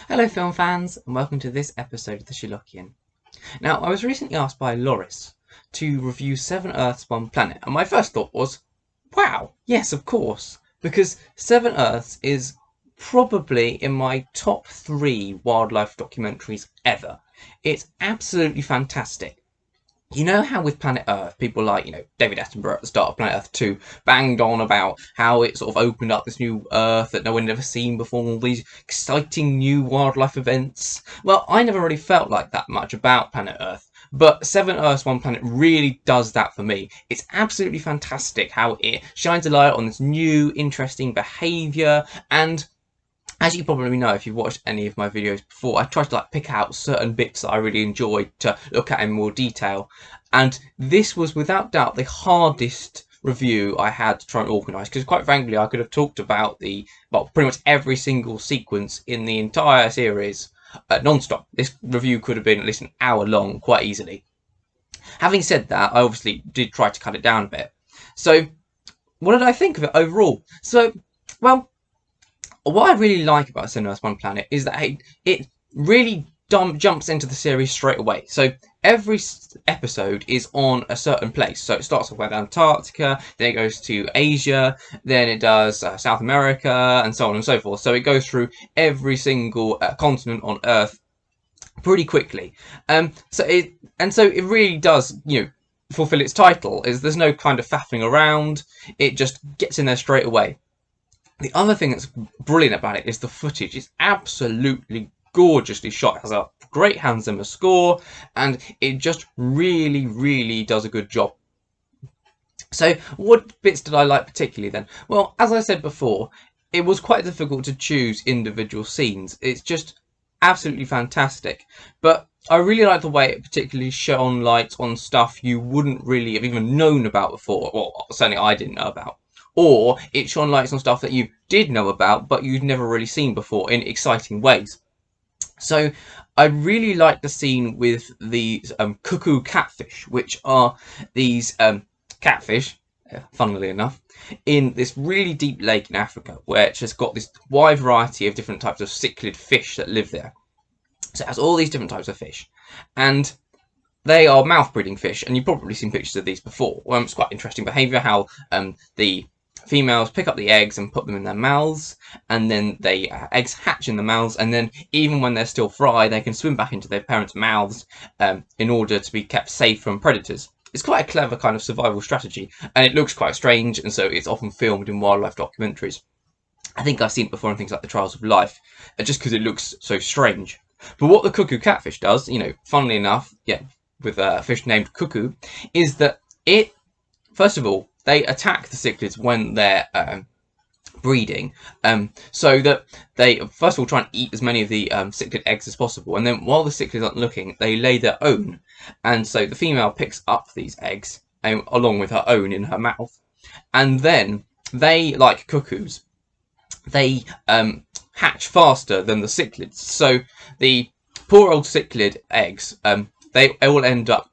Hello film fans, and welcome to this episode of The Sherlockian. Now, I was recently asked by Loris to review 7 Earths, 1 Planet, and my first thought was, wow, yes, of course, because 7 Earths is probably in my top 3 wildlife documentaries ever. It's absolutely fantastic. You know how with Planet Earth, people like, David Attenborough at the start of Planet Earth 2 banged on about how it sort of opened up this new Earth that no one had ever seen before, all these exciting new wildlife events. Well, I never really felt like that much about Planet Earth, but 7 Earths, 1 Planet really does that for me. It's absolutely fantastic how it shines a light on this new, interesting behaviour, and as you probably know if you've watched any of my videos before, I try to pick out certain bits that I really enjoyed to look at in more detail. And this was without doubt the hardest review I had to try and organise, because quite frankly I could have talked about pretty much every single sequence in the entire series non-stop. This review could have been at least an hour long quite easily. Having said that, I obviously did try to cut it down a bit. So what did I think of it overall? So, well, what I really like about 7 Earths, 1 Planet is that it really jumps into the series straight away. So every episode is on a certain place. So it starts off with Antarctica, then it goes to Asia, then it does South America, and so on and so forth. So it goes through every single continent on Earth pretty quickly. So it really does, fulfill its title. There's no kind of faffing around. It just gets in there straight away. The other thing that's brilliant about it is the footage. It's absolutely gorgeously shot. It has a great Hans Zimmer score, and it just really, really does a good job. So what bits did I like particularly then? Well, as I said before, it was quite difficult to choose individual scenes. It's just absolutely fantastic. But I really like the way it particularly shone light on stuff you wouldn't really have even known about before. Well, certainly I didn't know about. Or it shone lights on stuff that you did know about, but you'd never really seen before in exciting ways. So I really like the scene with these cuckoo catfish, which are these catfish, funnily enough, in this really deep lake in Africa, where it's just got this wide variety of different types of cichlid fish that live there. So it has all these different types of fish. And they are mouth-breeding fish, and you've probably seen pictures of these before. It's quite interesting behaviour, how the females pick up the eggs and put them in their mouths, and then the eggs hatch in the mouths, and then even when they're still fry, they can swim back into their parents' mouths in order to be kept safe from predators. It's quite a clever kind of survival strategy, and it looks quite strange, and so it's often filmed in wildlife documentaries. I think I've seen it before in things like The Trials of Life, just because it looks so strange. But what the cuckoo catfish does, funnily enough, with a fish named Cuckoo, is that it, first of all, they attack the cichlids when they're breeding, so that they first of all try and eat as many of the cichlid eggs as possible, and then while the cichlids aren't looking, they lay their own, and so the female picks up these eggs along with her own in her mouth, and then they, like cuckoos, they hatch faster than the cichlids. So the poor old cichlid eggs, they all end up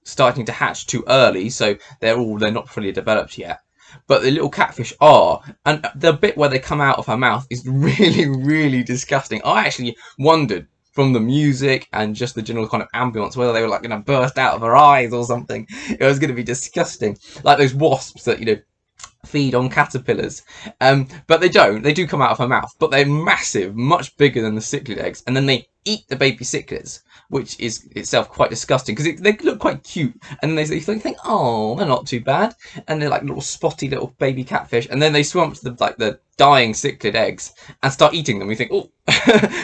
starting to hatch too early, so they're not fully developed yet. But the little catfish are, and the bit where they come out of her mouth is really, really disgusting. I actually wondered from the music and just the general kind of ambience whether they were going to burst out of her eyes or something. It was going to be disgusting, like those wasps that feed on caterpillars, but they don't. They do come out of her mouth, but they're massive, much bigger than the cichlid eggs, and then they eat the baby cichlids, which is itself quite disgusting because they look quite cute, and then they think, oh, they're not too bad, and they're like little spotty little baby catfish, and then they swim up to the dying cichlid eggs and start eating them. You think, oh,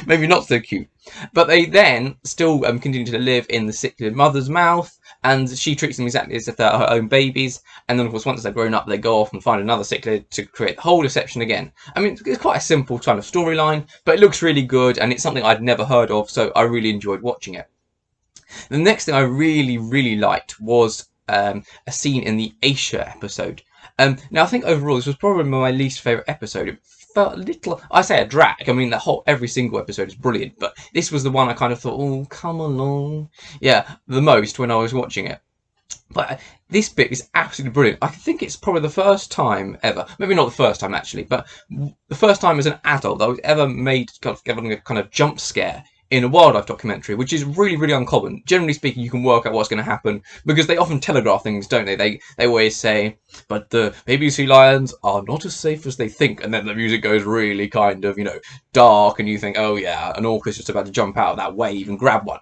maybe not so cute, but they then still continue to live in the cichlid mother's mouth, and she treats them exactly as if they're her own babies. And then, of course, once they're grown up, they go off and find another cichlid to create the whole deception again. I mean, it's quite a simple kind of storyline, but it looks really good, and it's something I'd never heard of, so I really enjoyed watching it. The next thing I really, really liked was a scene in the Asia episode. Now, I think overall this was probably my least favourite episode. It felt a little, I say a drag. I mean, every single episode is brilliant, but this was the one I kind of thought, oh, come along. Yeah, the most when I was watching it. But this bit is absolutely brilliant. I think it's probably the first time ever, maybe not the first time actually, but the first time as an adult that I was ever made given a kind of jump scare in a wildlife documentary, which is really, really uncommon. Generally speaking, you can work out what's going to happen because they often telegraph things, don't they? They always say, but the baby sea lions are not as safe as they think, and then the music goes really kind of, dark, and you think, oh yeah, an orca's just about to jump out of that wave and grab one.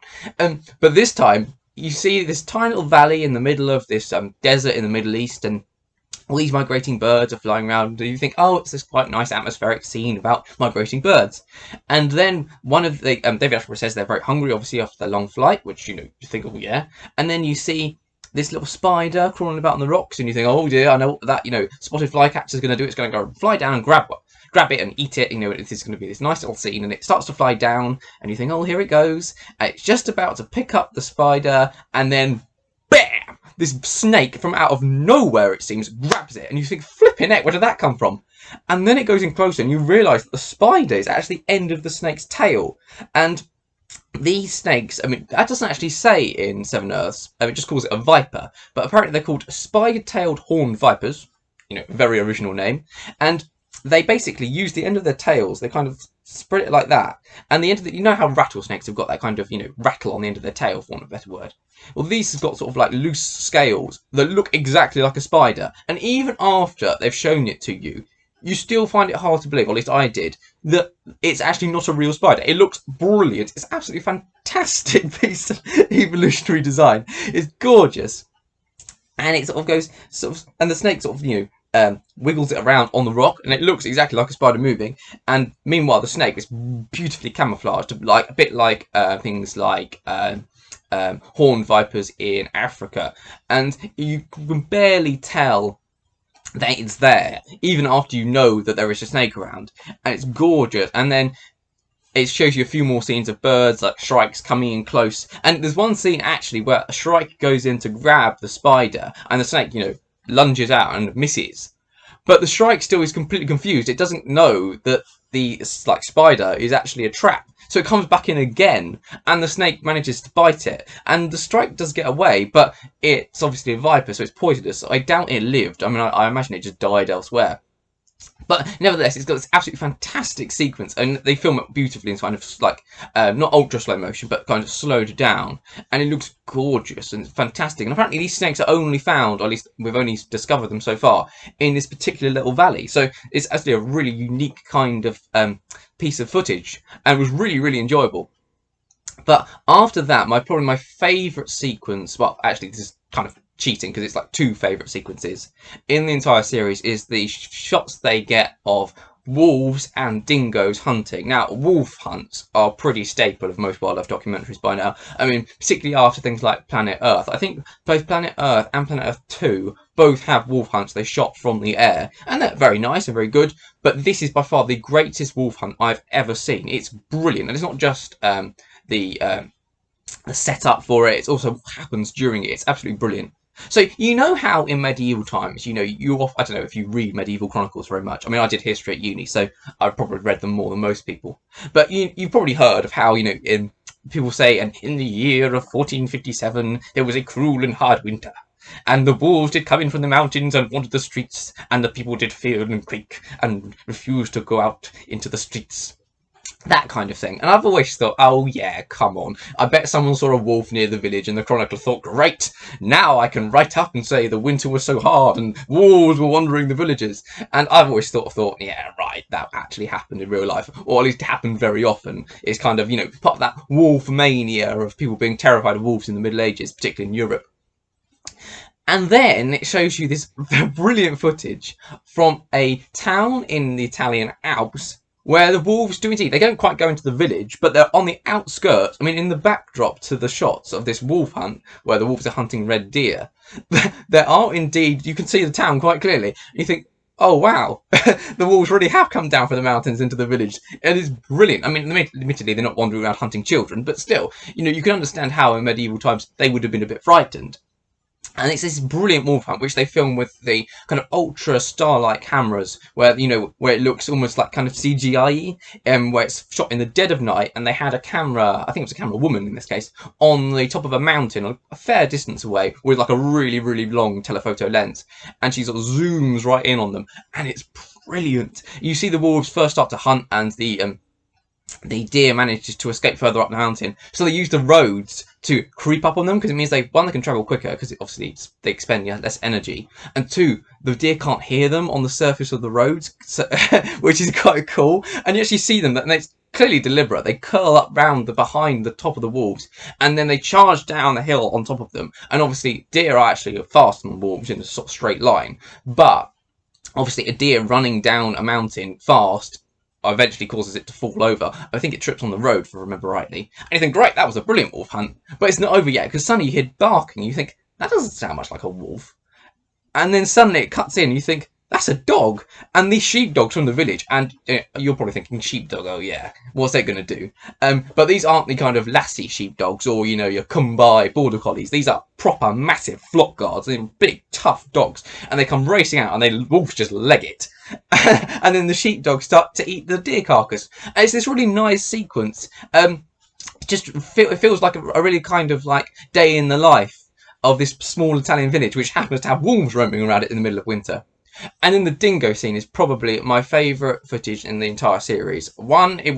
But this time, you see this tiny little valley in the middle of this desert in the Middle East, and all these migrating birds are flying around, and you think, oh, it's this quite nice atmospheric scene about migrating birds. And then one of the David Attenborough says they're very hungry, obviously after their long flight, which you think, oh yeah. And then you see this little spider crawling about on the rocks, and you think, oh dear, I know what that spotted flycatcher is going to do. It's going to go fly down and grab it and eat it. This is going to be this nice little scene, and it starts to fly down, and you think, oh, here it goes. And it's just about to pick up the spider, and then bam! This snake from out of nowhere, it seems, grabs it, and you think, flipping heck, where did that come from? And then it goes in closer, and you realise that the spider is actually the end of the snake's tail. And these snakes, that doesn't actually say in Seven Earths, it just calls it a viper, but apparently they're called spider-tailed horned vipers, very original name, and they basically use the end of their tails, they kind of spread it like that, and the end of the, how rattlesnakes have got that kind of, rattle on the end of their tail, for want of a better word. Well, these have got sort of like loose scales that look exactly like a spider, and even after they've shown it to you, you still find it hard to believe, or at least I did, that it's actually not a real spider. It looks brilliant. It's absolutely fantastic piece of evolutionary design. It's gorgeous. And it sort of goes, and the snake sort of, wiggles it around on the rock, and it looks exactly like a spider moving. And meanwhile, the snake is beautifully camouflaged, like a bit like things like horned vipers in Africa. And you can barely tell that it's there, even after you know that there is a snake around, and it's gorgeous. And then it shows you a few more scenes of birds, like shrikes coming in close. And there's one scene actually where a shrike goes in to grab the spider, and the snake, lunges out and misses. But the shrike still is completely confused. It doesn't know that the spider is actually a trap. So it comes back in again, and the snake manages to bite it. And the shrike does get away, but it's obviously a viper, so it's poisonous. So I doubt it lived. I imagine it just died elsewhere. But nevertheless, it's got this absolutely fantastic sequence, and they film it beautifully in kind of like, not ultra slow motion, but kind of slowed down. And it looks gorgeous and fantastic. And apparently these snakes are only found, or at least we've only discovered them so far, in this particular little valley. So it's actually a really unique kind of piece of footage, and it was really, really enjoyable. But after that, probably my favourite sequence, well, actually this is kind of cheating because it's like two favourite sequences in the entire series, is the shots they get of wolves and dingoes hunting. Now, wolf hunts are pretty staple of most wildlife documentaries by now. Particularly after things like Planet Earth. I think both Planet Earth and Planet Earth 2 both have wolf hunts they shot from the air, and they're very nice and very good, but this is by far the greatest wolf hunt I've ever seen. It's brilliant, and it's not just the setup for it, it's also what happens during it. It's absolutely brilliant. So how in medieval times, I don't know if you read medieval chronicles very much. I did history at uni, so I've probably read them more than most people. But you've probably heard of how, people say, and in the year of 1457, there was a cruel and hard winter. And the wolves did come in from the mountains and wandered the streets, and the people did fear and quake and refused to go out into the streets. That kind of thing. And I've always thought, oh yeah, come on. I bet someone saw a wolf near the village and the chronicler thought, great, now I can write up and say the winter was so hard and wolves were wandering the villages. And I've always thought, yeah, right, that actually happened in real life, or at least happened very often. It's kind of, part of that wolf mania of people being terrified of wolves in the Middle Ages, particularly in Europe. And then it shows you this brilliant footage from a town in the Italian Alps where the wolves do indeed, they don't quite go into the village, but they're on the outskirts. In the backdrop to the shots of this wolf hunt, where the wolves are hunting red deer, there are indeed, you can see the town quite clearly. You think, oh wow, the wolves really have come down from the mountains into the village. It is brilliant. Admittedly, they're not wandering around hunting children, but still, you can understand how in medieval times they would have been a bit frightened. And it's this brilliant wolf hunt, which they film with the kind of ultra starlight cameras, where where it looks almost like kind of CGI, where it's shot in the dead of night, and they had a camera, I think it was a camera woman in this case, on the top of a mountain, a fair distance away, with like a really, really long telephoto lens, and she sort of zooms right in on them, and it's brilliant. You see the wolves first start to hunt, and the deer manages to escape further up the mountain. So they use the roads to creep up on them, because it means they can travel quicker, because obviously they expend less energy, and two, the deer can't hear them on the surface of the roads, so, which is quite cool. And you actually see them, and it's clearly deliberate. They curl up round behind the top of the wolves, and then they charge down the hill on top of them. And obviously deer are actually faster than wolves in a sort of straight line, but obviously a deer running down a mountain fast eventually causes it to fall over. I think it trips on the road, if I remember rightly. And you think, great, that was a brilliant wolf hunt. But it's not over yet, because suddenly you hear barking, and you think, that doesn't sound much like a wolf. And then suddenly it cuts in, and you think, that's a dog. And these sheepdogs from the village, and you're probably thinking, sheepdog, oh yeah, what's that going to do? But these aren't the kind of lassie sheepdogs, or, your Kumbai border collies. These are proper massive flock guards, they're big, tough dogs. And they come racing out, and the wolves just leg it. And then the sheepdogs start to eat the deer carcass. And it's this really nice sequence. It feels like a really kind of like day in the life of this small Italian village, which happens to have wolves roaming around it in the middle of winter. And then the dingo scene is probably my favourite footage in the entire series. One, it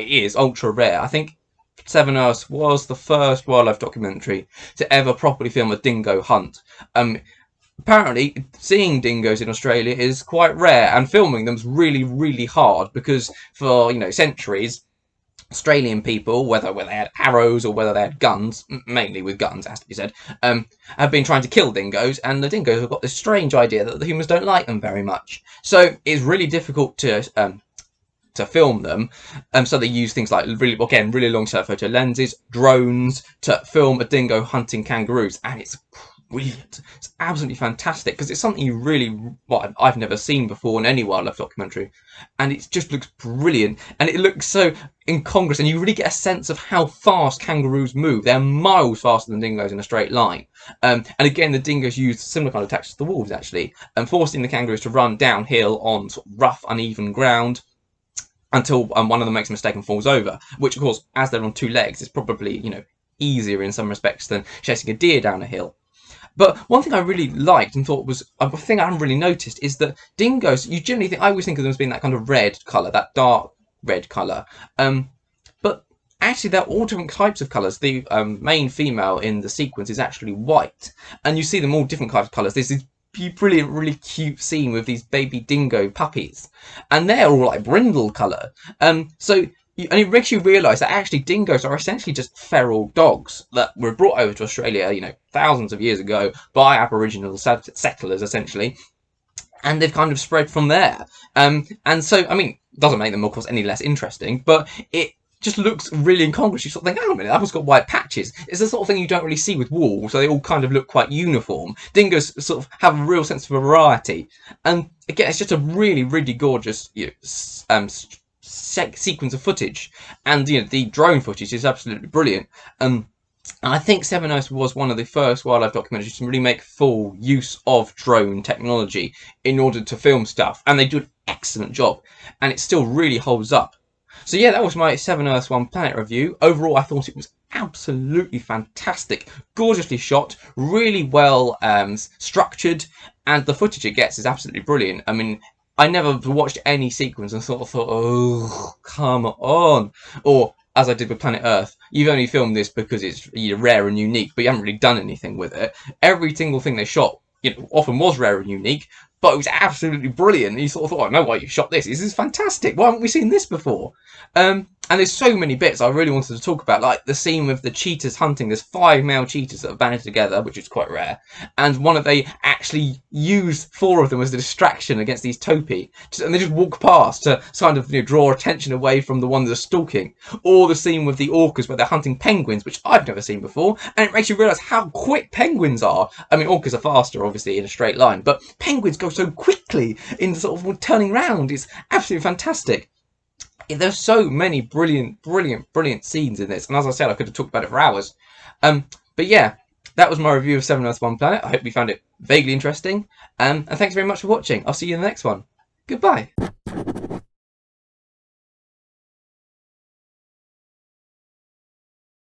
is ultra rare. I think Seven Earths was the first wildlife documentary to ever properly film a dingo hunt. Apparently, seeing dingoes in Australia is quite rare, and filming them's really, really hard, because for, centuries, Australian people, whether they had arrows or whether they had guns, mainly with guns, it has to be said, have been trying to kill dingoes, and the dingoes have got this strange idea that the humans don't like them very much. So it's really difficult to film them, so they use things like really long telephoto lenses, drones to film a dingo hunting kangaroos, and it's brilliant. It's absolutely fantastic, because it's something I've never seen before in any wildlife documentary, and it just looks brilliant, and it looks so incongruous, and you really get a sense of how fast kangaroos move. They're miles faster than dingoes in a straight line. And again, the dingoes use similar kind of tactics to the wolves, actually, forcing the kangaroos to run downhill on sort of rough, uneven ground, until one of them makes a mistake and falls over, which of course, as they're on two legs, is probably easier in some respects than chasing a deer down a hill. But one thing I really liked and thought was a thing I haven't really noticed is that dingoes, I always think of them as being that kind of red colour, that dark red colour. But actually they're all different types of colours. The main female in the sequence is actually white, and you see them all different types of colours. There's this brilliant, really cute scene with these baby dingo puppies, and they're all like brindle colour. And it makes you realise that actually dingoes are essentially just feral dogs that were brought over to Australia, thousands of years ago by Aboriginal settlers, essentially. And they've kind of spread from there. And so, doesn't make them, of course, any less interesting, but it just looks really incongruous. You sort of think, hang on a minute, that one's got white patches. It's the sort of thing you don't really see with wolves, so they all kind of look quite uniform. Dingoes sort of have a real sense of variety. And again, it's just a really, really gorgeous sequence of footage, and the drone footage is absolutely brilliant. And I think Seven Earths was one of the first wildlife documentaries to really make full use of drone technology in order to film stuff, and they do an excellent job, and it still really holds up. So yeah, that was my Seven Earths One Planet review. Overall, I thought it was absolutely fantastic, gorgeously shot, really well structured, and the footage it gets is absolutely brilliant. I never watched any sequence and thought, oh, come on. Or, as I did with Planet Earth, you've only filmed this because it's rare and unique, but you haven't really done anything with it. Every single thing they shot, often was rare and unique, but it was absolutely brilliant. And you sort of thought, I know why you shot this. This is fantastic. Why haven't we seen this before? And there's so many bits I really wanted to talk about, like the scene with the cheetahs hunting. There's 5 male cheetahs that have banded together, which is quite rare. And they actually use 4 of them as a distraction against these topi. And they just walk past to kind of draw attention away from the ones that are stalking. Or the scene with the orcas where they're hunting penguins, which I've never seen before. And it makes you realise how quick penguins are. Orcas are faster, obviously, in a straight line. But penguins go so quickly in sort of turning round. It's absolutely fantastic. There's so many brilliant scenes in this, and as I said, I could have talked about it for hours. But yeah, that was my review of 7 Earth, One Planet. I hope you found it vaguely interesting. And thanks very much for watching. I'll see you in the next one. Goodbye.